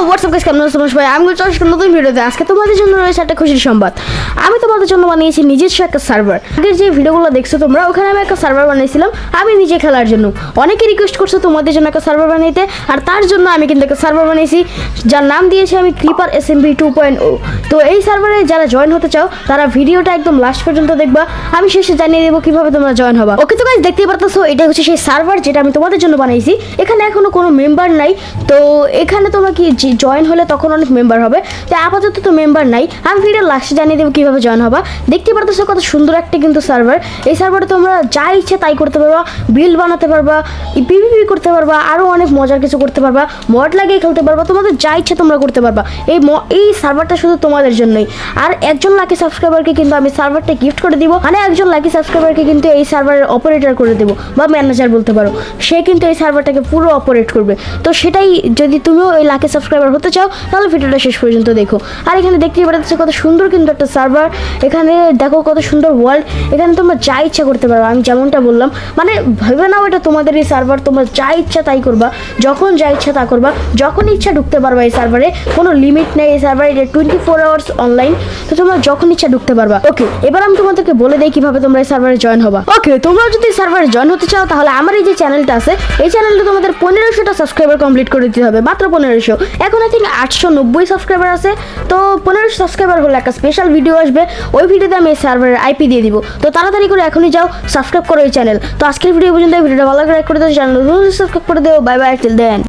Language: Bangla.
হোয়াটসঅ্যাপ গাইস, কেমন আছো সবাই? আমি চলে আসলাম নতুন ভিডিওতে। আজকে তোমাদের জন্য রয়েছে একটা খুশির সংবাদ। আমি তোমাদের জন্য বানিয়েছি নিজস্ব একটা সার্ভার। আগের যে ভিডিওগুলো দেখছো তোমরা, ওখানে আমি একটা সার্ভার বানিয়েছিলাম আমি নিজে খেলার জন্য। অনেকে রিকোয়েস্ট করছো তোমাদের জন্য একটা সার্ভার বানাইতে, আর তার জন্য আমি কিন্তু একটা সার্ভার বানিয়েছি, যার নাম দিয়েছি আমি ক্রিপার SMB 2.0। তো এই সার্ভারে যারা জয়েন হতে চাও তারা ভিডিওটা একদম লাস্ট পর্যন্ত দেখবা। আমি শেষে জানিয়ে দেবো কিভাবে তোমরা জয়েন হবা। ওকে তো গাইস, দেখতেই পারতেছো এটা হচ্ছে সেই সার্ভার যেটা আমি তোমাদের জন্য বানিয়েছি। এখানে এখনো কোনো মেম্বার নাই, তো এখানে তোমরা কি জয়েন হলে তখন অনেক মেম্বার হবে। তো আপাতত তো মেম্বার নাই, আমি ভিডিও লাস্টে জানিয়ে দেবো কীভাবে জয়েন হবা। দেখতে পারতেছো কত সুন্দর একটা কিন্তু সার্ভার। এই সার্ভারে তোমরা যা ইচ্ছে তাই করতে পারবা, বিল্ড বানাতে পারবা, PvP করতে পারবা, আরও অনেক মজার কিছু করতে পারবা, মড লাগিয়ে খেলতে পারবা, তোমাদের যা ইচ্ছে তোমরা করতে পারবা। এই সার্ভারটা শুধু তোমাদের জন্যই। আর একজন লাকি সাবস্ক্রাইবারকে কিন্তু আমি সার্ভারটা গিফট করে দিব, মানে একজন লাকি সাবস্ক্রাইবারকে কিন্তু এই সার্ভারের অপারেটর করে দেবো বা ম্যানেজার বলতে পারো। সে কিন্তু এই সার্ভারটাকে পুরো অপারেট করবে। তো সেটাই, যদি তুমিও এই লাকি সাবস্ক্রাইবার হতে চাও তাহলে ভিডিওটা শেষ পর্যন্ত দেখো। আর এখানে দেখতেই পাচ্ছ কত সুন্দর কিন্তু একটা সার্ভার। এখানে দেখো কত সুন্দর ওয়ার্ল্ড। এখানে তোমরা যা ইচ্ছা করতে পারো, আমি যেমনটা বললাম। মানে ভেবে নাও এটা তোমাদের এই সার্ভার, তোমরা যা ইচ্ছা তাই করবা, যখন যা ইচ্ছা তা করবা, যখন ইচ্ছা ঢুকতে পারবা এই সার্ভারে। কোনো লিমিট নেই এই সার্ভারে, এটা 24 আওয়ার্স অনলাইন। তো তোমরা যখন ইচ্ছা ঢুকতে পারবা। ওকে, এবার আমি তোমাদেরকে বলে দেই কিভাবে তোমরা এই সার্ভারে জয়েন হবা। ওকে, তোমরা যদি সার্ভারে জয়েন হতে চাও তাহলে আমার এই যে চ্যানেলটা আছে, এই চ্যানেলটা তোমাদের 1500টা সাবস্ক্রাইবার কমপ্লিট করে দিতে হবে, মাত্র 1500। এখন আই থিঙ্ক 890 সাবস্ক্রাইবার আছে। তো 1500 সাবস্ক্রাইবার হলে একটা স্পেশাল ভিডিও আসবে, ওই ভিডিওতে আমি এই সার্ভারের IP দিয়ে দিব। তো তাড়াতাড়ি করে এখনই যাও, সাবস্ক্রাইব করো এই চ্যানেল। তো আজকের ভিডিও পর্যন্ত, ভিডিওটা ভালো করে লাইক করে দাও, চ্যানেল সাবস্ক্রাইব করে দাও। বাই বাই, টিল দেন।